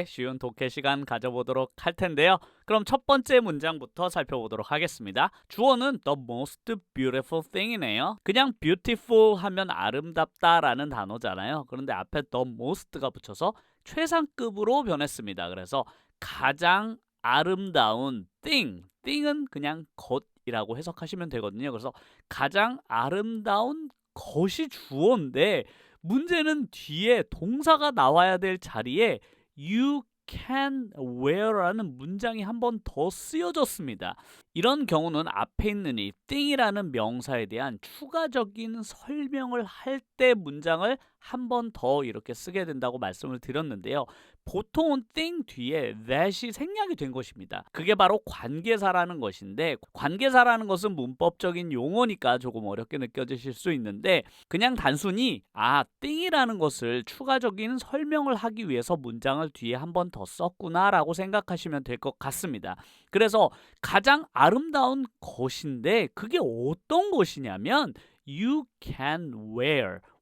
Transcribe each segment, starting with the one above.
쉬운 독해 시간 가져보도록 할 텐데요. 그럼 첫 번째 문장부터 살펴보도록 하겠습니다. 주어는 the most beautiful thing이네요. 그냥 beautiful 하면 아름답다라는 단어잖아요. 그런데 앞에 the most가 붙여서 최상급으로 변했습니다. 그래서 가장 아름다운 thing은 그냥 것이라고 해석하시면 되거든요. 그래서 가장 아름다운 것이 주어인데 문제는 뒤에 동사가 나와야 될 자리에 You can wear라는 문장이 한 번 더 쓰여졌습니다. 이런 경우는 앞에 있는 이 thing이라는 명사에 대한 추가적인 설명을 할 때 문장을 한 번 더 이렇게 쓰게 된다고 말씀을 드렸는데요. 보통은 thing 뒤에 that이 생략이 된 것입니다. 그게 바로 관계사라는 것인데 관계사라는 것은 문법적인 용어니까 조금 어렵게 느껴지실 수 있는데 그냥 단순히 thing이라는 것을 추가적인 설명을 하기 위해서 문장을 뒤에 한 번 더 썼구나 라고 생각하시면 될 것 같습니다. 그래서 가장 아름다운 것인데 그게 어떤 것이냐면 You can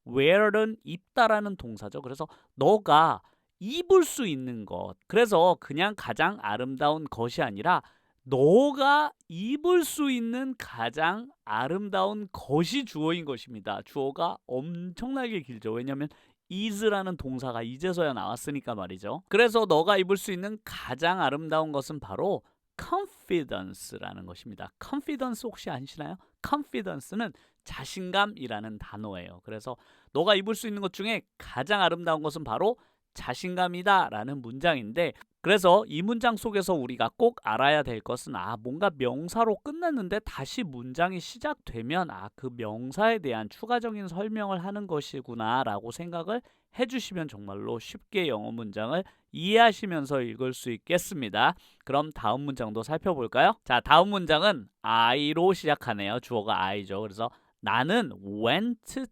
wear은 입다라는 동사죠. 그래서 너가 입을 수 있는 것. 그래서 그냥 가장 아름다운 것이 아니라 너가 입을 수 있는 가장 아름다운 것이 주어인 것입니다. 주어가 엄청나게 길죠. 왜냐하면 is라는 동사가 이제서야 나왔으니까 말이죠. 그래서 너가 입을 수 있는 가장 아름다운 것은 바로 confidence라는 것입니다. confidence 혹시 아시나요? confidence는 자신감이라는 단어예요. 그래서 너가 입을 수 있는 것 중에 가장 아름다운 것은 바로 자신감이다 라는 문장인데 그래서 이 문장 속에서 우리가 꼭 알아야 될 것은 뭔가 명사로 끝났는데 다시 문장이 시작되면 그 명사에 대한 추가적인 설명을 하는 것이구나 라고 생각을 해주시면 정말로 쉽게 영어 문장을 이해하시면서 읽을 수 있겠습니다. 그럼 다음 문장도 살펴볼까요? 자, 다음 문장은 I로 시작하네요. 주어가 I죠. 그래서 나는 went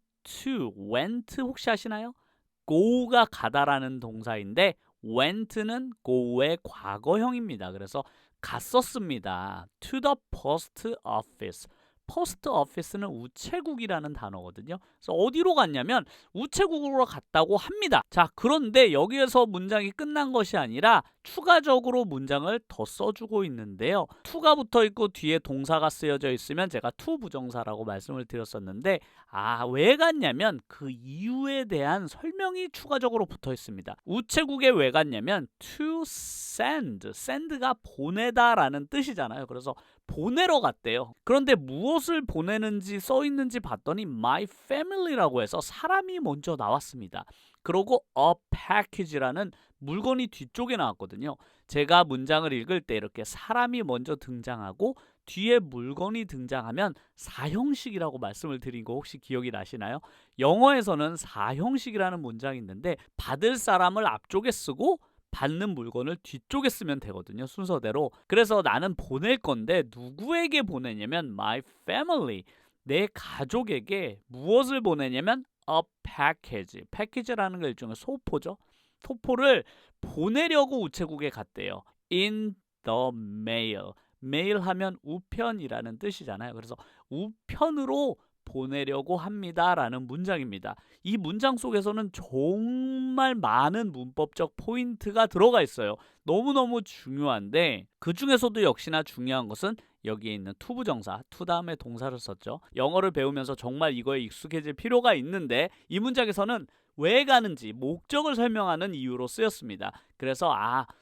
혹시 아시나요? go가 가다라는 동사인데 went는 go의 과거형입니다. 그래서 갔었습니다. to the post office. post office는 우체국이라는 단어거든요. 그래서 어디로 갔냐면 우체국으로 갔다고 합니다. 자, 그런데 여기에서 문장이 끝난 것이 아니라 추가적으로 문장을 더 써주고 있는데요. to가 붙어 있고 뒤에 동사가 쓰여져 있으면 제가 to 부정사라고 말씀을 드렸었는데 왜 갔냐면 그 이유에 대한 설명이 추가적으로 붙어 있습니다. 우체국에 왜 갔냐면 to send가 보내다 라는 뜻이잖아요. 그래서 보내러 갔대요. 그런데 무엇을 보내는지 써 있는지 봤더니 my family라고 해서 사람이 먼저 나왔습니다. 그리고 a package라는 물건이 뒤쪽에 나왔거든요. 제가 문장을 읽을 때 이렇게 사람이 먼저 등장하고 뒤에 물건이 등장하면 사형식이라고 말씀을 드린 거 혹시 기억이 나시나요? 영어에서는 사형식이라는 문장이 있는데 받을 사람을 앞쪽에 쓰고 받는 물건을 뒤쪽에 쓰면 되거든요. 순서대로. 그래서 나는 보낼 건데 누구에게 보내냐면 my family, 내 가족에게 무엇을 보내냐면 a package. package라는 게 일종의 소포죠. 소포를 보내려고 우체국에 갔대요. in the mail. 메일 하면 우편이라는 뜻이잖아요. 그래서 우편으로 보내려고 합니다 라는 문장입니다. 이 문장 속에서는 정말 많은 문법적 포인트가 들어가 있어요. 너무너무 중요한데 그 중에서도 역시나 중요한 것은 여기에 있는 to 부정사, to 다음에 동사를 썼죠. 영어를 배우면서 정말 이거에 익숙해질 필요가 있는데 이 문장에서는 왜 가는지 목적을 설명하는 이유로 쓰였습니다. 그래서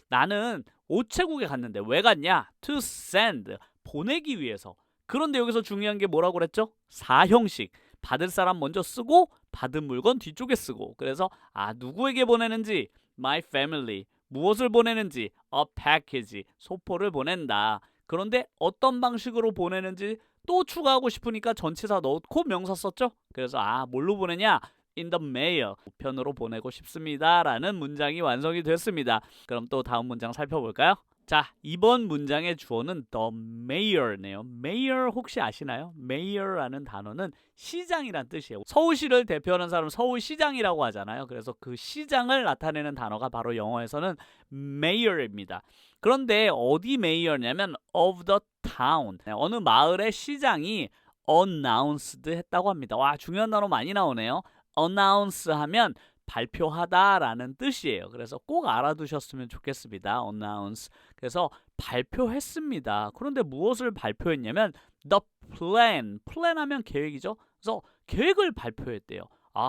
나는 우체국에 갔는데 왜 갔냐? to send, 보내기 위해서. 그런데 여기서 중요한 게 뭐라고 그랬죠? 사형식. 받을 사람 먼저 쓰고 받은 물건 뒤쪽에 쓰고. 그래서 누구에게 보내는지 my family, 무엇을 보내는지 a package, 소포를 보낸다. 그런데 어떤 방식으로 보내는지 또 추가하고 싶으니까 전치사 넣고 명사 썼죠? 그래서 뭘로 보내냐? in the mail, 우편으로 보내고 싶습니다 라는 문장이 완성이 됐습니다. 그럼 또 다음 문장 살펴볼까요? 자, 이번 문장의 주어는 the mayor네요. mayor 혹시 아시나요? mayor라는 단어는 시장이란 뜻이에요. 서울시를 대표하는 사람은 서울시장이라고 하잖아요. 그래서 그 시장을 나타내는 단어가 바로 영어에서는 mayor입니다. 그런데 어디 mayor냐면 of the town, 어느 마을의 시장이 announced 했다고 합니다. 와, 중요한 단어 많이 나오네요. announce 하면 발표하다라는 뜻이에요. 그래서 꼭 알아두셨으면 좋겠습니다. announce. 그래서 발표했습니다. 그런데 무엇을 발표했냐면 the plan. plan 하면 계획이죠. 그래서 계획을 발표했대요.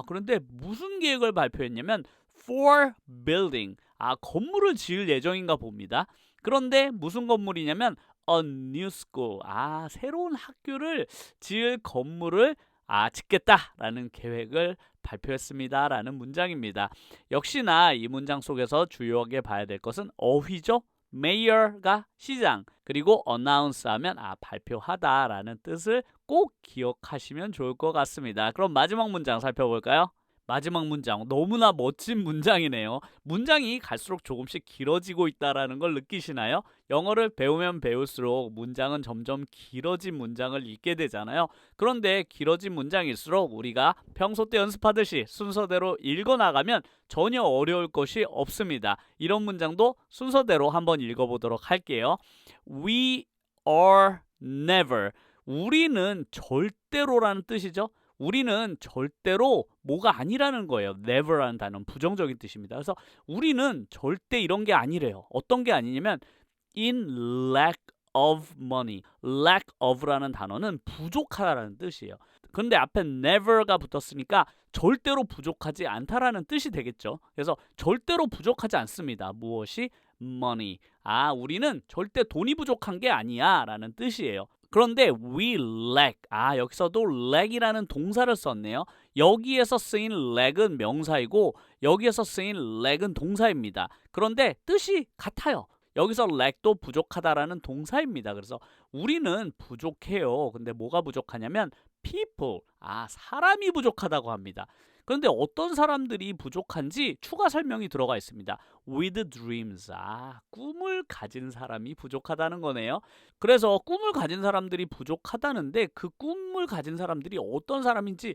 그런데 무슨 계획을 발표했냐면 for building. 건물을 지을 예정인가 봅니다. 그런데 무슨 건물이냐면 a new school. 새로운 학교를 지을 건물을 짓겠다라는 계획을 발표했습니다라는 문장입니다. 역시나 이 문장 속에서 주요하게 봐야 될 것은 어휘죠. mayor가 시장, 그리고 announce 하면 발표하다라는 뜻을 꼭 기억하시면 좋을 것 같습니다. 그럼 마지막 문장 살펴볼까요? 마지막 문장 너무나 멋진 문장이네요. 문장이 갈수록 조금씩 길어지고 있다는 걸 느끼시나요? 영어를 배우면 배울수록 문장은 점점 길어진 문장을 읽게 되잖아요. 그런데 길어진 문장일수록 우리가 평소 때 연습하듯이 순서대로 읽어나가면 전혀 어려울 것이 없습니다. 이런 문장도 순서대로 한번 읽어보도록 할게요. We are never. 우리는 절대로라는 뜻이죠. 우리는 절대로 뭐가 아니라는 거예요. never라는 단어는 부정적인 뜻입니다. 그래서 우리는 절대 이런 게 아니래요. 어떤 게 아니냐면 in lack of money. lack of라는 단어는 부족하다라는 뜻이에요. 그런데 앞에 never가 붙었으니까 절대로 부족하지 않다라는 뜻이 되겠죠. 그래서 절대로 부족하지 않습니다. 무엇이? money. 우리는 절대 돈이 부족한 게 아니야 라는 뜻이에요. 그런데 we lack, 여기서도 lack이라는 동사를 썼네요. 여기에서 쓰인 lack은 명사이고 여기에서 쓰인 lack은 동사입니다. 그런데 뜻이 같아요. 여기서 lack도 부족하다라는 동사입니다. 그래서 우리는 부족해요. 근데 뭐가 부족하냐면 people, 사람이 부족하다고 합니다. 그런데 어떤 사람들이 부족한지 추가 설명이 들어가 있습니다. with dreams, 꿈을 가진 사람이 부족하다는 거네요. 그래서 꿈을 가진 사람들이 부족하다는데 그 꿈을 가진 사람들이 어떤 사람인지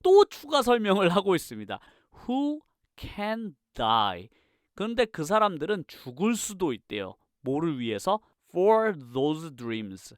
또 추가 설명을 하고 있습니다. who can die. 그런데 그 사람들은 죽을 수도 있대요. 뭐를 위해서? for those dreams.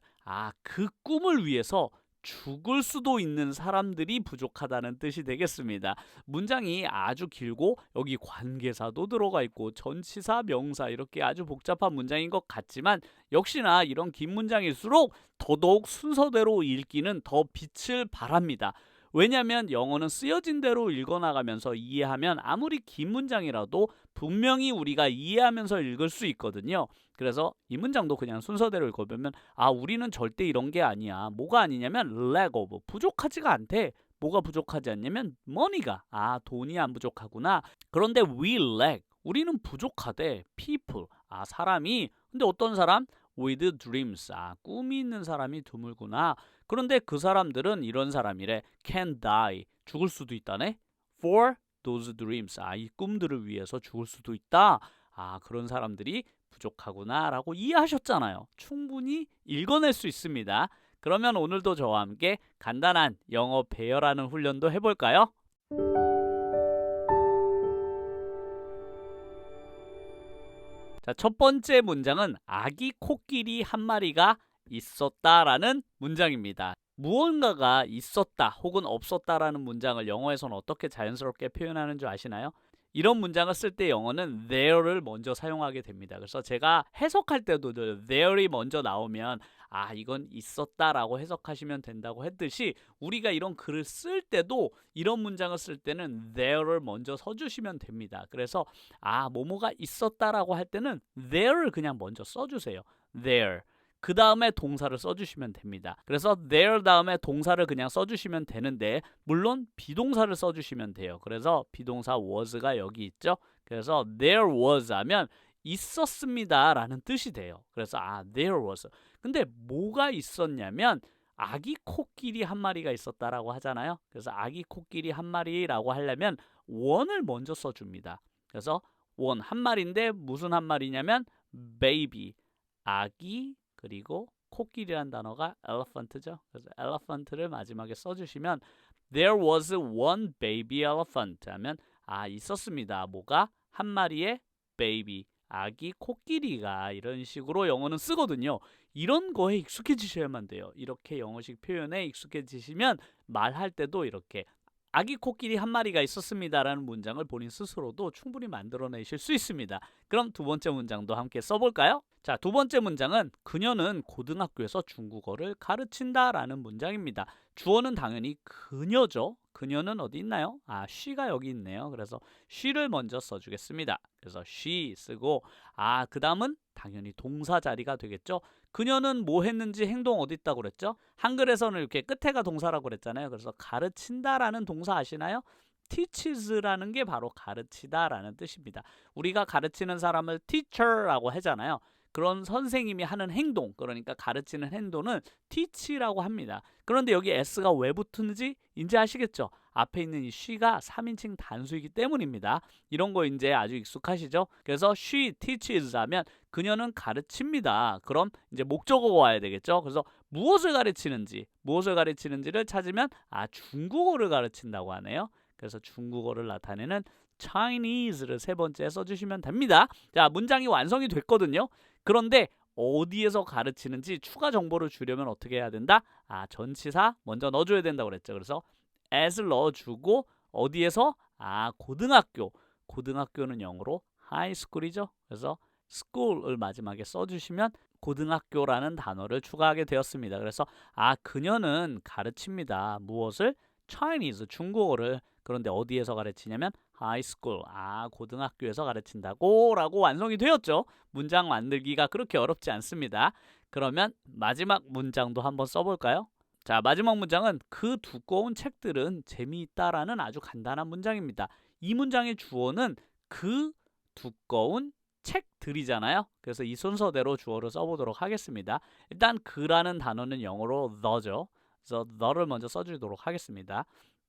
그 꿈을 위해서 죽을 수도 있는 사람들이 부족하다는 뜻이 되겠습니다. 문장이 아주 길고 여기 관계사도 들어가 있고 전치사, 명사 이렇게 아주 복잡한 문장인 것 같지만 역시나 이런 긴 문장일수록 더더욱 순서대로 읽기는 더 빛을 발합니다. 왜냐하면 영어는 쓰여진 대로 읽어나가면서 이해하면 아무리 긴 문장이라도 분명히 우리가 이해하면서 읽을 수 있거든요. 그래서 이 문장도 그냥 순서대로 읽어보면 우리는 절대 이런 게 아니야. 뭐가 아니냐면 lack of, 부족하지가 않대. 뭐가 부족하지 않냐면 money가, 돈이 안 부족하구나. 그런데 we lack, 우리는 부족하대. people, 사람이. 근데 어떤 사람? with dreams, 꿈이 있는 사람이 드물구나. 그런데 그 사람들은 이런 사람이래. can die, 죽을 수도 있다네. for those dreams, 이 꿈들을 위해서 죽을 수도 있다. 그런 사람들이 부족하구나 라고 이해하셨잖아요. 충분히 읽어낼 수 있습니다. 그러면 오늘도 저와 함께 간단한 영어 배열하는 훈련도 해볼까요? 자, 첫 번째 문장은 아기 코끼리 한 마리가 있었다라는 문장입니다. 무언가가 있었다 혹은 없었다라는 문장을 영어에서는 어떻게 자연스럽게 표현하는 줄 아시나요? 이런 문장을 쓸 때 영어는 there를 먼저 사용하게 됩니다. 그래서 제가 해석할 때도 there이 먼저 나오면 이건 있었다라고 해석하시면 된다고 했듯이 우리가 이런 글을 쓸 때도 이런 문장을 쓸 때는 there를 먼저 써주시면 됩니다. 그래서 뭐뭐가 있었다라고 할 때는 there를 그냥 먼저 써주세요. there. 그 다음에 동사를 써주시면 됩니다. 그래서 there 다음에 동사를 그냥 써주시면 되는데 물론 비동사를 써주시면 돼요. 그래서 비동사 was가 여기 있죠. 그래서 there was 하면 있었습니다 라는 뜻이 돼요. 그래서 there was. 근데 뭐가 있었냐면 아기 코끼리 한 마리가 있었다라고 하잖아요. 그래서 아기 코끼리 한 마리라고 하려면 one을 먼저 써줍니다. 그래서 one, 한 마리인데 무슨 한 마리냐면 baby, 아기, 그리고 코끼리란 단어가 elephant죠. 그래서 elephant를 마지막에 써주시면 there was one baby elephant 하면 있었습니다. 뭐가? 한 마리의 baby, 아기 코끼리가. 이런 식으로 영어는 쓰거든요. 이런 거에 익숙해지셔야만 돼요. 이렇게 영어식 표현에 익숙해지시면 말할 때도 이렇게 아기 코끼리 한 마리가 있었습니다라는 문장을 본인 스스로도 충분히 만들어내실 수 있습니다. 그럼 두 번째 문장도 함께 써볼까요? 자, 두 번째 문장은 그녀는 고등학교에서 중국어를 가르친다라는 문장입니다. 주어는 당연히 그녀죠. 그녀는 어디 있나요? she가 여기 있네요. 그래서 she를 먼저 써주겠습니다. 그래서 she 쓰고 그 다음은 당연히 동사 자리가 되겠죠. 그녀는 뭐 했는지 행동 어디 있다고 그랬죠? 한글에서는 이렇게 끝에가 동사라고 그랬잖아요. 그래서 가르친다라는 동사 아시나요? teaches라는 게 바로 가르치다라는 뜻입니다. 우리가 가르치는 사람을 teacher라고 하잖아요. 그런 선생님이 하는 행동, 그러니까 가르치는 행동은 teach라고 합니다. 그런데 여기 s가 왜 붙는지 이제 아시겠죠? 앞에 있는 이 she가 3인칭 단수이기 때문입니다. 이런 거 이제 아주 익숙하시죠? 그래서 she teaches 하면 그녀는 가르칩니다. 그럼 이제 목적어가 와야 되겠죠? 그래서 무엇을 가르치는지를 찾으면 중국어를 가르친다고 하네요. 그래서 중국어를 나타내는 Chinese를 세 번째 써주시면 됩니다. 자, 문장이 완성이 됐거든요. 그런데 어디에서 가르치는지 추가 정보를 주려면 어떻게 해야 된다? 전치사 먼저 넣어줘야 된다고 그랬죠. 그래서 as를 넣어주고 어디에서? 고등학교. 고등학교는 영어로 high school이죠. 그래서 school을 마지막에 써주시면 고등학교라는 단어를 추가하게 되었습니다. 그래서 그녀는 가르칩니다. 무엇을? Chinese, 중국어를. 그런데 어디에서 가르치냐면 high school, 고등학교에서 가르친다고 라고 완성이 되었죠. 문장 만들기가 그렇게 어렵지 않습니다. 그러면 마지막 문장도 한번 써볼까요? 자, 마지막 문장은 그 두꺼운 책들은 재미있다라는 아주 간단한 문장입니다. 이 문장의 주어는 그 두꺼운 책들이잖아요. 그래서 이 순서대로 주어를 써보도록 하겠습니다. 일단 그라는 단어는 영어로 the죠. 그래서 the를 먼저 써주도록 하겠습니다.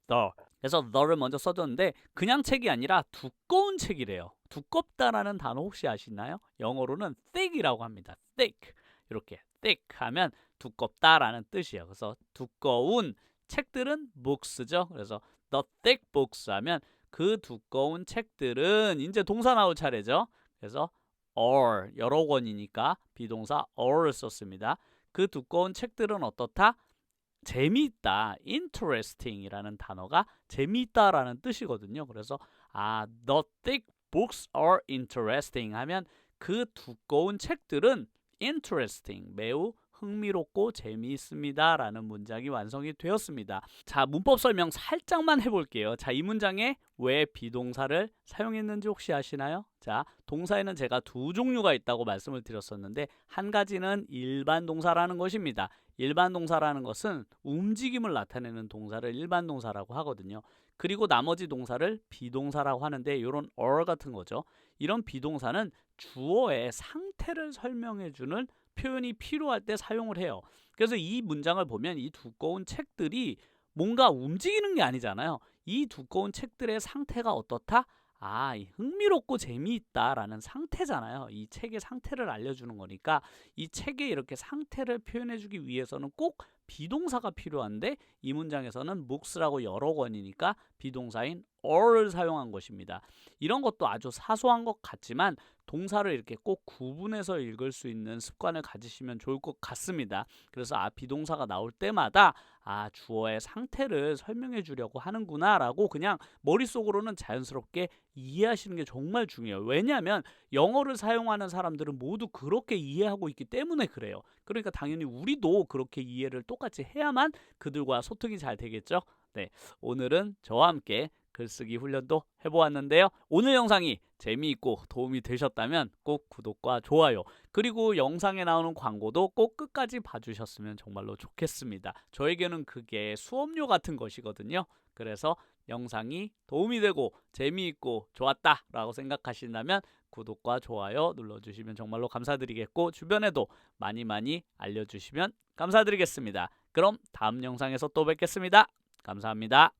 the. 그래서 the를 먼저 써줬는데 그냥 책이 아니라 두꺼운 책이래요. 두껍다라는 단어 혹시 아시나요? 영어로는 thick이라고 합니다. thick. 이렇게 thick 하면 두껍다라는 뜻이에요. 그래서 두꺼운 책들은 books죠. 그래서 the thick books 하면 그 두꺼운 책들은 이제 동사 나올 차례죠. 그래서 are 여러 권이니까 비동사 are를 썼습니다. 그 두꺼운 책들은 어떻다? 재미있다, interesting이라는 단어가 재미있다라는 뜻이거든요. 그래서 the thick books are interesting 하면 그 두꺼운 책들은 interesting, 매우 흥미롭고 재미있습니다 라는 문장이 완성이 되었습니다. 자, 문법 설명 살짝만 해볼게요. 자, 이 문장에 왜 비동사를 사용했는지 혹시 아시나요? 자, 동사에는 제가 두 종류가 있다고 말씀을 드렸었는데 한 가지는 일반 동사라는 것입니다. 일반 동사라는 것은 움직임을 나타내는 동사를 일반 동사라고 하거든요. 그리고 나머지 동사를 비동사라고 하는데 이런 are 같은 거죠. 이런 비동사는 주어의 상태를 설명해주는 표현이 필요할 때 사용을 해요. 그래서 이 문장을 보면 이 두꺼운 책들이 뭔가 움직이는 게 아니잖아요. 이 두꺼운 책들의 상태가 어떻다? 흥미롭고 재미있다라는 상태잖아요. 이 책의 상태를 알려주는 거니까 이 책의 이렇게 상태를 표현해주기 위해서는 꼭 비동사가 필요한데 이 문장에서는 books라고 여러 권이니까 비동사인 are를 사용한 것입니다. 이런 것도 아주 사소한 것 같지만 동사를 이렇게 꼭 구분해서 읽을 수 있는 습관을 가지시면 좋을 것 같습니다. 그래서 비동사가 나올 때마다 주어의 상태를 설명해 주려고 하는구나 라고 그냥 머릿속으로는 자연스럽게 이해하시는 게 정말 중요해요. 왜냐하면 영어를 사용하는 사람들은 모두 그렇게 이해하고 있기 때문에 그래요. 그러니까 당연히 우리도 그렇게 이해를 똑같이 해야만 그들과 소통이 잘 되겠죠. 네, 오늘은 저와 함께 글쓰기 훈련도 해보았는데요. 오늘 영상이 재미있고 도움이 되셨다면 꼭 구독과 좋아요 그리고 영상에 나오는 광고도 꼭 끝까지 봐주셨으면 정말로 좋겠습니다. 저에게는 그게 수업료 같은 것이거든요. 그래서 영상이 도움이 되고 재미있고 좋았다 라고 생각하신다면 구독과 좋아요 눌러주시면 정말로 감사드리겠고 주변에도 많이 알려주시면 감사드리겠습니다. 그럼 다음 영상에서 또 뵙겠습니다. 감사합니다.